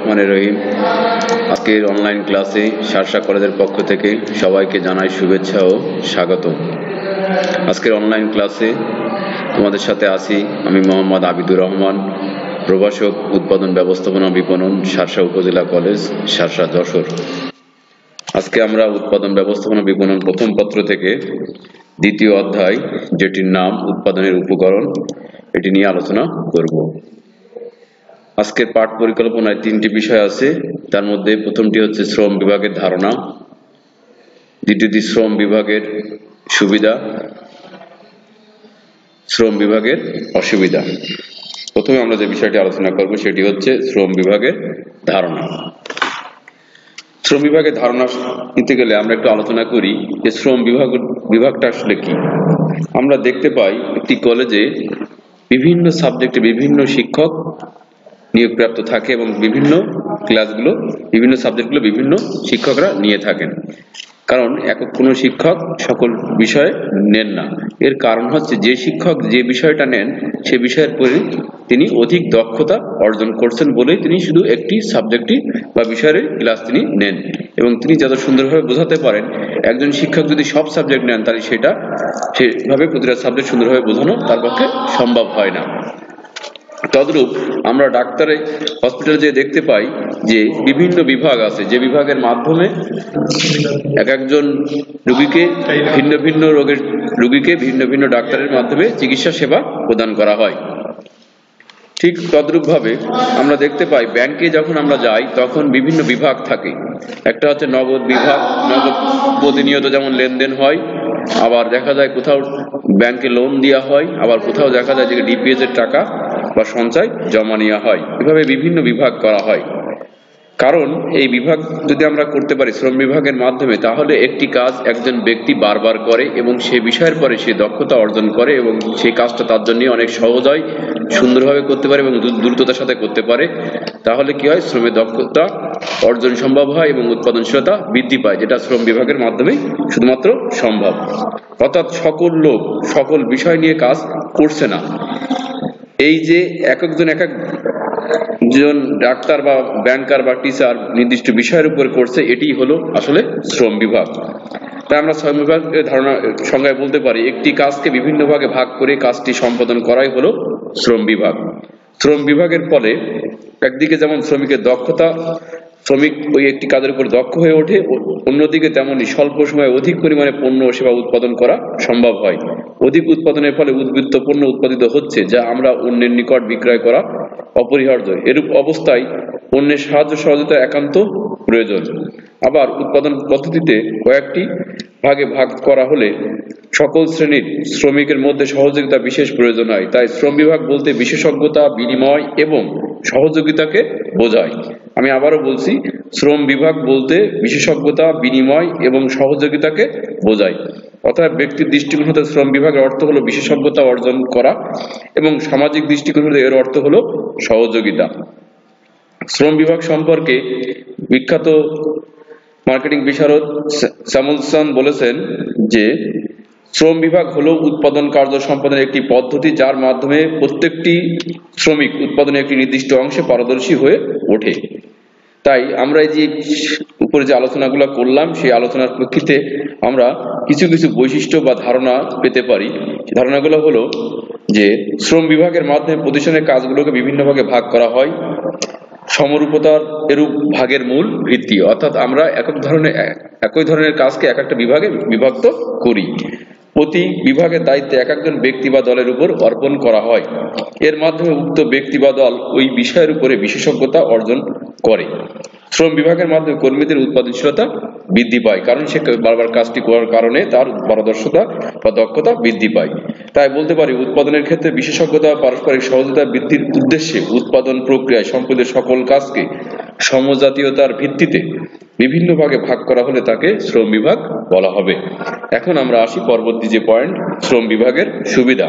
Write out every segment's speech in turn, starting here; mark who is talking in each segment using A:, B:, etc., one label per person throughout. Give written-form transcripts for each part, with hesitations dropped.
A: রহমানির রহিম। আজকের অনলাইন ক্লাসে শার্শা কলেজের পক্ষ থেকে সবাইকে জানাই শুভেচ্ছা ও স্বাগত। আজকের অনলাইন ক্লাসে তোমাদের সাথে আছি আমি মোহাম্মদ আবিদুর রহমান, প্রভাষক, উৎপাদন ব্যবস্থাপনা বিপণন, শার্শা উপজেলা কলেজ, শার্শা, যশোর। আজকে আমরা উৎপাদন ব্যবস্থাপনা বিপণন প্রথম পত্র থেকে দ্বিতীয় অধ্যায়, যেটির নাম উৎপাদনের উপকরণ, এটি নিয়ে আলোচনা করব। আজকের পাঠ পরিকল্পনায় তিনটি বিষয় আছে। তার মধ্যে প্রথমটি হচ্ছে শ্রম বিভাগের ধারণা, দ্বিতীয়টি শ্রম বিভাগের সুবিধা, শ্রম বিভাগের অসুবিধা। প্রথমে আমরা যে বিষয়টি আলোচনা করব সেটি হচ্ছে শ্রম বিভাগের ধারণা। শ্রম বিভাগের ধারণা নিতে গেলে আমরা একটু আলোচনা করি যে শ্রম বিভাগটা আসলে কি। আমরা দেখতে পাই একটি কলেজে বিভিন্ন সাবজেক্টে বিভিন্ন শিক্ষক নিয়োগপ্রাপ্ত থাকে এবং বিভিন্ন ক্লাসগুলো, বিভিন্ন সাবজেক্টগুলো বিভিন্ন শিক্ষকরা নিয়ে থাকেন। কারণ একক কোনো শিক্ষক সকল বিষয়ে নেন না। এর কারণ হচ্ছে যে শিক্ষক যে বিষয়টা নেন সে বিষয়ের পরে তিনি অধিক দক্ষতা অর্জন করছেন বলেই তিনি শুধু একটি সাবজেক্টই বা বিষয়ের ক্লাস তিনি নেন, এবং তিনি যত সুন্দরভাবে বোঝাতে পারেন। একজন শিক্ষক যদি সব সাবজেক্ট নেন তাহলে সেভাবে প্রতিটা সাবজেক্ট সুন্দরভাবে বোঝানো তার পক্ষে সম্ভব হয় না। তদ্রূপ আমরা ডাক্তারে হসপিটালে যে দেখতে পাই যে বিভিন্ন বিভাগ আছে, যে বিভাগের মাধ্যমে এক একজন রোগীকে ভিন্ন ভিন্ন রোগের রোগীকে ভিন্ন ভিন্ন ডাক্তারের মাধ্যমে চিকিৎসা সেবা প্রদান করা হয়। ঠিক তদ্রূপ ভাবে আমরা দেখতে পাই ব্যাংকে যখন আমরা যাই তখন বিভিন্ন বিভাগ থাকে। একটা হচ্ছে নগদ বিভাগ, নগদ প্রতিনিয়ত যেমন লেনদেন হয়, আবার দেখা যায় কোথাও ব্যাংকে লোন দেওয়া হয়, আবার কোথাও দেখা যায় যে ডিপিএস এর টাকা বা সঞ্চয় জমা নেওয়া হয়। এভাবে বিভিন্ন বিভাগ করা হয়। কারণ এই বিভাগ যদি আমরা করতে পারি শ্রম বিভাগের মাধ্যমে, তাহলে একটি কাজ একজন ব্যক্তি বারবার করে এবং সে বিষয়ের পরে সে দক্ষতা অর্জন করে এবং সেই কাজটা তার জন্য অনেক সহজ হয়, সুন্দরভাবে করতে পারে এবং দ্রুততার সাথে করতে পারে। তাহলে কি হয়, শ্রমের দক্ষতা অর্জন সম্ভব হয় এবং উৎপাদনশীলতা বৃদ্ধি পায়, যেটা শ্রম বিভাগের মাধ্যমে শুধুমাত্র সম্ভব। অর্থাৎ সকল লোক সকল বিষয় নিয়ে কাজ করছে না। এই যে এক একজন ডাক্তার বা ব্যাংকার বা টিচার নির্দিষ্ট বিষয়ের উপর করছে, এটি হলো আসলে শ্রম বিভাগ। তাই আমরা শ্রম বিভাগের ধারণা সংজ্ঞায় বলতে পারি একটি কাজকে বিভিন্ন ভাগে ভাগ করে কাজটি সম্পাদন করাই হলো শ্রম বিভাগ। শ্রম বিভাগের ফলে একদিকে যেমন শ্রমিকের দক্ষতা, শ্রমিক ওই একটি কাজের উপর দক্ষ হয়ে ওঠে, অন্যদিকে তেমনি স্বল্প সময়ে অধিক পরিমাণে পণ্য ও সেবা উৎপাদন করা সম্ভব হয়। অধিক উৎপাদনের ফলে উদ্বৃত্ত পণ্য উৎপাদিত হচ্ছে, যা আমরা অন্যের নিকট বিক্রয় করা অপরিহার্য। এরূপ অবস্থায় অন্যের সাহায্য সহযোগিতা একান্ত প্রয়োজন। আবার উৎপাদন পদ্ধতিতে কয়েকটি ভাগে ভাগ করা হলে সকল শ্রেণীর শ্রমিকের মধ্যে সহযোগিতা বিশেষ প্রয়োজন হয়। তাই শ্রম বিভাগ বলতে বিশেষজ্ঞতা, বিনিময় এবং সহযোগিতাকে বোঝায়। আমি আবারও বলছি, শ্রম বিভাগ বলতে বিশেষজ্ঞতা, বিনিময় এবং সহযোগিতাকে বোঝায়। অর্থাৎ ব্যক্তির দৃষ্টিকোণ হতে শ্রম বিভাগের অর্থ হলো বিশেষজ্ঞতা অর্জন করা এবং সামাজিক দৃষ্টিকোণ হতে এর অর্থ হলো সহযোগিতা। শ্রম বিভাগ সম্পর্কে বিখ্যাত মার্কেটিং বিশারদ স্যামুলসন বলেছেন যে শ্রম বিভাগ হলো উৎপাদন কার্য সম্পাদনের একটি পদ্ধতি, যার মাধ্যমে প্রত্যেকটি শ্রমিক উৎপাদনের একটি নির্দিষ্ট অংশে পারদর্শী হয়ে ওঠে। তাই আমরা এই যে উপরে যে আলোচনাগুলো করলাম, সেই আলোচনার প্রেক্ষিতে আমরা কিছু কিছু বৈশিষ্ট্য বা ধারণা পেতে পারি। ধারণাগুলো হলো যে শ্রম বিভাগের মাধ্যমে প্রতিষ্ঠানের কাজগুলোকে বিভিন্ন ভাগে ভাগ করা হয়। সমরূপতার এরূপ ভাগের মূল ভিত্তি, অর্থাৎ আমরা একই ধরনের কাজকে এক একটা বিভাগে বিভক্ত করি। প্রতি বিভাগের দায়িত্বে এক একজন ব্যক্তি বা দলের উপর অর্পণ করা হয়। এর মাধ্যমে উক্ত ব্যক্তি বা দল ওই বিষয়ের উপরে বিশেষজ্ঞতা অর্জন করে। শ্রম বিভাগের মাধ্যমে কর্মীদের উৎপাদনশীলতা বৃদ্ধি পায়, কারণ সে বারবার কাজটি করার কারণে তার পারদর্শিতা বা দক্ষতা বৃদ্ধি পায়। তাই বলতে পারি উৎপাদনের ক্ষেত্রে বিশেষজ্ঞতা পারস্পরিক সহযোগিতা বৃদ্ধির উদ্দেশ্যে উৎপাদন প্রক্রিয়ায় সম্পদের সকল কাজকে সমজাতীয়তার ভিত্তিতে বিভিন্ন ভাগে ভাগ করা হলে তাকে শ্রম বিভাগ বলা হবে। এখন আমরা আসি পরবর্তী যে পয়েন্ট, শ্রম বিভাগের সুবিধা।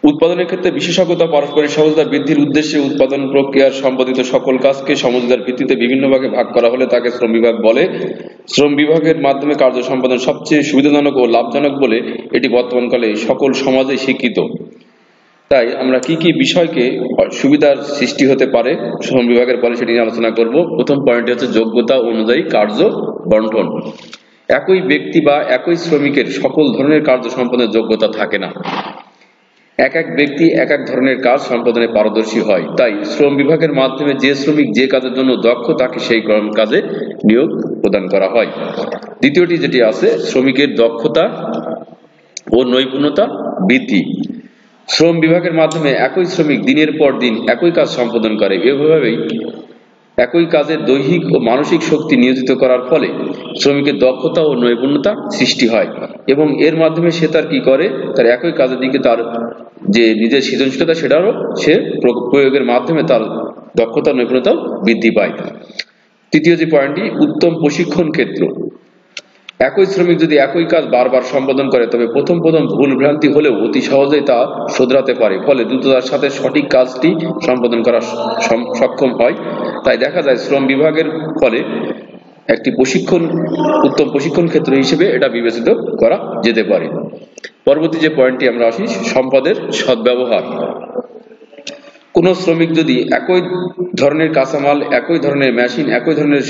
A: উৎপাদনের ক্ষেত্রে বিশেষজ্ঞতা পারস্পরিক সহযোগিতা বৃদ্ধির উদ্দেশ্যে উৎপাদন প্রক্রিয়ার সম্পাদিত সকল কাজকে সমঝোতার ভিত্তিতে বিভিন্ন ভাগে ভাগ করা হলে তাকে শ্রম বিভাগ বলে। শ্রম বিভাগের মাধ্যমে কার্য সম্পাদন সবচেয়ে সুবিধাজনক ও লাভজনক বলে এটি বর্তমানকালে সকল সমাজে স্বীকৃত। তাই আমরা কি কি বিষয়কে সুবিধার সৃষ্টি হতে পারে শ্রম বিভাগের ফলে সেটি নিয়ে আলোচনা করব। প্রথম পয়েন্টটি হচ্ছে যোগ্যতা অনুযায়ী কার্য বন্টন। একই ব্যক্তি বা একই শ্রমিকের সকল ধরনের কার্য সম্পাদনের যোগ্যতা থাকে না। এক এক ব্যক্তি এক এক ধরনের কাজ সম্পাদনে পারদর্শী হয়। তাই শ্রম বিভাগের মাধ্যমে যে শ্রমিক যে কাজের জন্য দক্ষ তাকে সেই কাজে নিয়োগ প্রদান করা হয়। দ্বিতীয়টি যেটি আছে শ্রমিকের দক্ষতা ও নৈপুণ্যতা বৃদ্ধি। শ্রম বিভাগের মাধ্যমে একই শ্রমিক দিনের পর দিন একই কাজ সম্পাদন করে। এভাবেই একই কাজে দৈহিক ও মানসিক শক্তি নিয়োজিত করার ফলে শ্রমিকের দক্ষতা ও নৈপুণ্যতা সৃষ্টি হয় এবং এর মাধ্যমে সে তার কি করে, তার একই কাজের দিকে তার যে নিজের সৃজনশীলতা সেটারও সে প্রয়োগের মাধ্যমে তার দক্ষতা নৈপুণ্যতাও বৃদ্ধি পায়। তৃতীয় যে পয়েন্টটি উত্তম প্রশিক্ষণ ক্ষেত্র। একই শ্রমিক যদি একই কাজ বারবার সম্পাদন করে তবে প্রথম ভুল ভ্রান্তি হলেও অতি সহজেই তা শোধরাতে পারে, ফলে দ্রুততার সাথে সঠিক কাজটি সম্পাদন করা সক্ষম হয়। তাই দেখা যায় শ্রম বিভাগের ফলে একটি উত্তম প্রশিক্ষণ ক্ষেত্র হিসেবে এটা বিবেচিত করা যেতে পারে। পরবর্তী যে পয়েন্টটি আমরা আসি সম্পদের সদ্ব্যবহার। কোন শ্রমিক যদি একই ধরনের কাঁচামাল, একই ধরনের মেশিন, একই ধরনের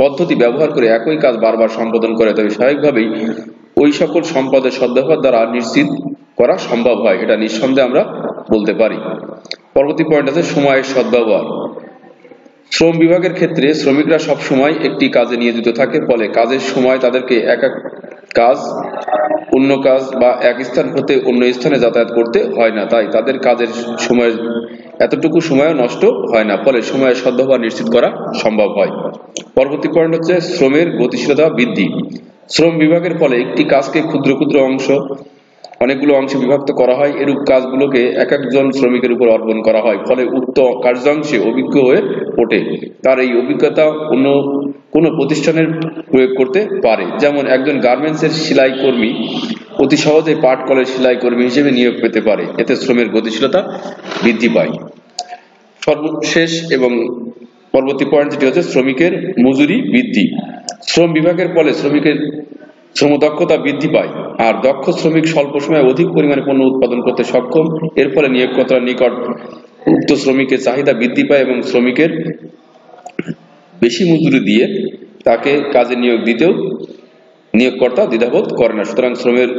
A: পদ্ধতি ব্যবহার করে একই কাজ বারবার সম্পাদন করে তবে স্বাভাবিকভাবেই ওই সকল সম্পদের সদ্ব্যবহার দ্বারা নিশ্চিত করা সম্ভব হয়, এটা নিঃসন্দেহে আমরা বলতে পারি। পরবর্তী পয়েন্ট আছে সময়ের সদ্ব্যবহার। শ্রম বিভাগের ক্ষেত্রে শ্রমিকরা সব সময় একটি কাজে নিয়োজিত থাকে, ফলে কাজের সময় তাদেরকে এক এক কাজ, অন্য কাজ বা এক স্থান হতে অন্য স্থানে যাতায়াত করতে হয় না। তাই তাদের কাজের সময় এতটুকু সময় নষ্ট হয় না, ফলে সময়ের সদ্ব্যবহার নিশ্চিত করা সম্ভব হয়। পরবর্তী পয়েন্ট হচ্ছে শ্রমের গতিশীলতা বৃদ্ধি। শ্রম বিভাগের ফলে একটি কাজকে ক্ষুদ্র ক্ষুদ্র অনেকগুলো অংশে বিভক্ত করা হয়। এরূপ কাজগুলোকে এক একজন শ্রমিকের উপর অর্পণ করা হয়, ফলে উক্ত কার্যাংশে অভিজ্ঞ হয়ে ওঠে। তার এই অভিজ্ঞতা অন্য কোনো প্রতিষ্ঠানের প্রয়োগ করতে পারে। যেমন একজন গার্মেন্টসের সেলাই কর্মী অতি সহজে পাট কলের সেলাই কর্মী হিসেবে নিয়োগ পেতে পারে। এতে শ্রমের গতিশীলতা বৃদ্ধি পায়। সর্বশেষ এবং পরবর্তী পয়েন্ট যেটি হচ্ছে শ্রমিকের মজুরি বৃদ্ধি। শ্রম বিভাগের ফলে শ্রমিকের শ্রমদক্ষতা বৃদ্ধি পায়, আর দক্ষ শ্রমিক স্বল্প সময়ে অধিক পরিমাণে পণ্য উৎপাদন করতে সক্ষম। এর ফলে নিয়োগকর্তার নিকট উক্ত শ্রমিকের চাহিদা বৃদ্ধি পায় এবং শ্রমিকের বেশি মজুরি দিয়ে তাকে কাজে নিয়োগ দিতেও নিয়োগকর্তা দ্বিধাবোধ করে না। সুতরাং শ্রমের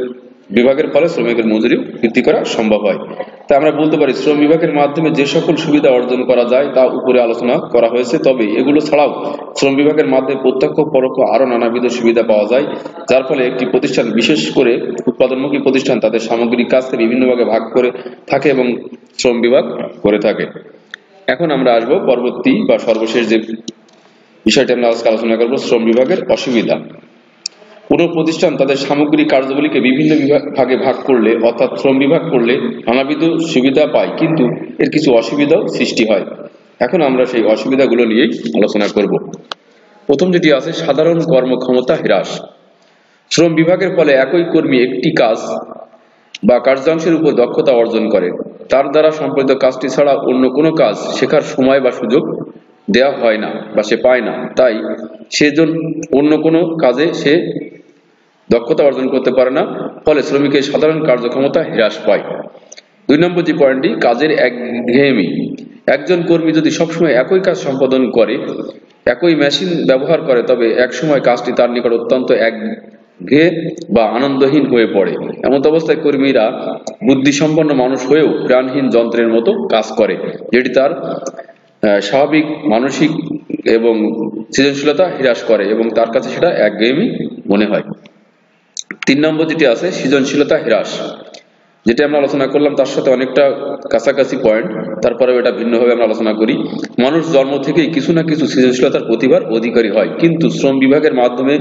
A: বিভাগের ফলে শ্রমিকের মজুরি বৃদ্ধি করা সম্ভব হয়। তাই আমরা বলতে পারি শ্রম বিভাগের মাধ্যমে যে সকল সুবিধা অর্জন করা যায় তা উপরে আলোচনা করা হয়েছে। তবে এগুলো ছাড়াও শ্রম বিভাগের মাধ্যমে প্রত্যক্ষ পরোক্ষ আরো নানাবিধ সুবিধা পাওয়া যায়, যার ফলে একটি প্রতিষ্ঠান, বিশেষ করে উৎপাদনমুখী প্রতিষ্ঠান, তাদের সামগ্রিক কাজকে বিভিন্ন ভাগে ভাগ করে থাকে এবং শ্রম বিভাগ করে থাকে। এখন আমরা আসবো পরবর্তী বা সর্বশেষ যে বিষয়টি আমরা আজকে আলোচনা করবো, শ্রম বিভাগের অসুবিধা। কোন প্রতিষ্ঠান তাদের সামগ্রিক কার্যাবলীকে বিভিন্ন ভাগে ভাগ করলে অর্থাৎ শ্রম বিভাগ করলে নানাবিধ সুবিধা পায়, কিন্তু এর কিছু অসুবিধাও সৃষ্টি হয়। এখন আমরা সেই অসুবিধাগুলো নিয়েই আলোচনা করব। প্রথম যেটি আছে সাধারণ কর্মক্ষমতা হ্রাস। শ্রম বিভাগের ফলে একই কর্মী একটি কাজ বা কার্যাংশের উপর দক্ষতা অর্জন করে। তার দ্বারা সম্পাদিত কাজটি ছাড়া অন্য কোনো কাজ শেখার সময় বা সুযোগ দেওয়া হয় না বা সে পায় না। তাই সেজন্য অন্য কোনো কাজে সে দক্ষতা অর্জন করতে পারে না, ফলে শ্রমিকের সাধারণ কার্যক্ষমতা হ্রাস পায়। 2 নম্বর যে পয়েন্টটি কাজের একঘেয়েমি। একজন কর্মী যদি সবসময় একই কাজ সম্পাদন করে, একই মেশিন ব্যবহার করে, তবে একসময় কাজটি তার নিকট অত্যন্ত একঘেয়ে বা আনন্দহীন হয়ে পড়ে। এমত অবস্থায় কর্মীরা বুদ্ধিসম্পন্ন মানুষ হয়েও প্রাণহীন যন্ত্রের মতো কাজ করে, যেটি তার স্বাভাবিক মানসিক এবং সৃজনশীলতা হ্রাস করে এবং তার কাছে সেটা একঘেয়েমি মনে হয়। 3 নম্বর যেটি আছে সৃজনশীলতা হ্রাস, যেটা আমরা আলোচনা করলাম তার সাথে অনেকটা কাছাকাছি পয়েন্ট, তারপরে এটা ভিন্নভাবে আমরা আলোচনা করি। মানুষ জন্ম থেকেই কিছু না কিছু সৃজনশীলতার প্রতিভার অধিকারী হয়, কিন্তু শ্রম বিভাগের মাধ্যমে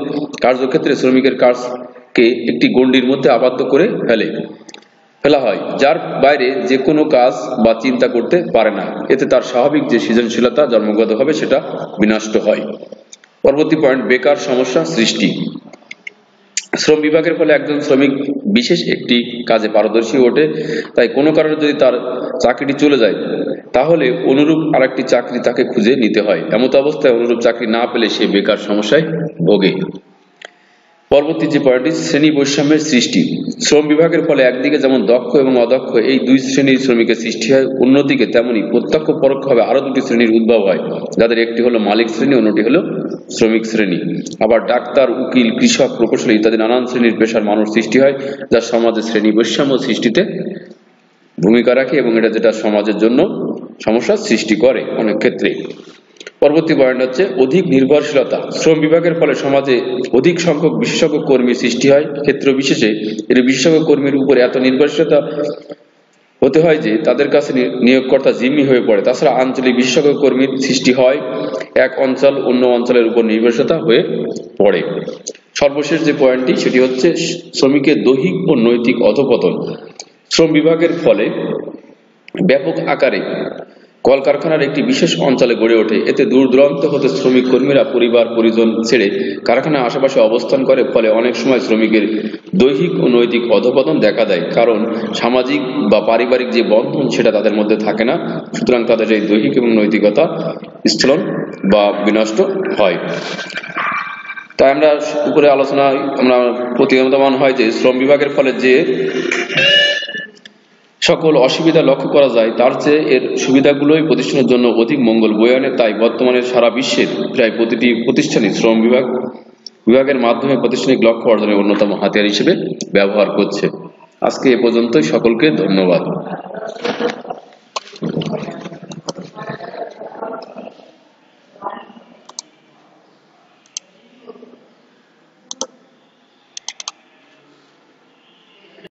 A: কার্যক্ষেত্রে শ্রমিকের কাজকে একটি গণ্ডির মধ্যে আবদ্ধ করে ফেলা হয়, যার বাইরে যে কোনো কাজ বা চিন্তা করতে পারে না। এতে তার স্বাভাবিক যে সৃজনশীলতা জন্মগতভাবে সেটা বিনষ্ট হয়। পরবর্তী পয়েন্ট বেকার সমস্যা সৃষ্টি। শ্রম বিভাগের ফলে একজন শ্রমিক বিশেষ একটি কাজে পারদর্শী ওঠে, তাই কোনো কারণে যদি তার চাকরিটি চলে যায় তাহলে অনুরূপ আরেকটি চাকরি তাকে খুঁজে নিতে হয়। এমত অবস্থায় অনুরূপ চাকরি না পেলে সে বেকার সমস্যায় ভোগে। পরবর্তী যে পয়েন্টটি শ্রেণী বৈষম্যের সৃষ্টি। শ্রম বিভাগের ফলে একদিকে যেমন দক্ষ এবং অদক্ষ এই দুই শ্রেণীর শ্রমিকের সৃষ্টি হয়, অন্যদিকে তেমনি প্রত্যক্ষ পরোক্ষভাবে আরো দুটি শ্রেণীর উদ্ভব হয়, যাদের একটি হলো মালিক শ্রেণী, অন্যটি হলো শ্রমিক শ্রেণী। আবার ডাক্তার, উকিল, কৃষক, প্রকৌশলী ইত্যাদি নানান শ্রেণীর পেশার মানুষ সৃষ্টি হয়, যা সমাজে শ্রেণী বৈষম্য সৃষ্টিতে ভূমিকা রাখে এবং এটা যেটা সমাজের জন্য সমস্যার সৃষ্টি করে অনেক ক্ষেত্রে। পরবর্তী পয়েন্ট হচ্ছে অধিক নির্ভরশীলতা। শ্রম বিভাগের ফলে সমাজে অধিক সংখ্যক বিশেষজ্ঞ কর্মীর সৃষ্টি হয়। ক্ষেত্র বিশেষে এর বিশেষজ্ঞ কর্মীর উপর এত নির্ভরশীলতা হতে হয় যে তাদের কাছে নিয়োগকর্তা জিম্মি হয়ে পড়ে। তাছাড়া আঞ্চলিক বিশেষজ্ঞ কর্মীর সৃষ্টি হয়, এক অঞ্চল অন্য অঞ্চলের উপর নির্ভরশীলতা হয়ে পড়ে। সর্বশেষ যে পয়েন্টটি সেটি হচ্ছে শ্রমিকের দৈহিক ও নৈতিক অধঃপতন। শ্রম বিভাগের ফলে ব্যাপক আকারে কলকারখানার একটি বিশেষ অঞ্চলে গড়ে ওঠে। এতে দূর দূরান্ত হতে শ্রমিক কর্মীরা পরিবার পরিজন ছেড়ে কারখানার আশেপাশে অবস্থান করে, ফলে অনেক সময় শ্রমিকের দৈহিক ও নৈতিক অধঃপতন দেখা দেয়, কারণ সামাজিক বা পারিবারিক যে বন্ধন সেটা তাদের মধ্যে থাকে না। সুতরাং তাদের এই দৈহিক এবং নৈতিকতা স্খলন বা বিনষ্ট হয়। তাই আমরা উপরে আলোচনায় আমরা প্রতিগমন হয় যে শ্রম বিভাগের ফলে যে সকল অসুবিধা লক্ষ্য করা যায় তার চেয়ে এর সুবিধাগুলোই প্রতিষ্ঠানের জন্য অধিক মঙ্গল বয়ে আনে। তাই বর্তমানে সারা বিশ্বের প্রায় প্রতিটি প্রতিষ্ঠানই শ্রম বিভাগের মাধ্যমে প্রাতিষ্ঠানিক লক্ষ্য অর্জনের অন্যতম হাতিয়ার হিসেবে ব্যবহার করছে। আজকে এ পর্যন্তই। সকলকে ধন্যবাদ।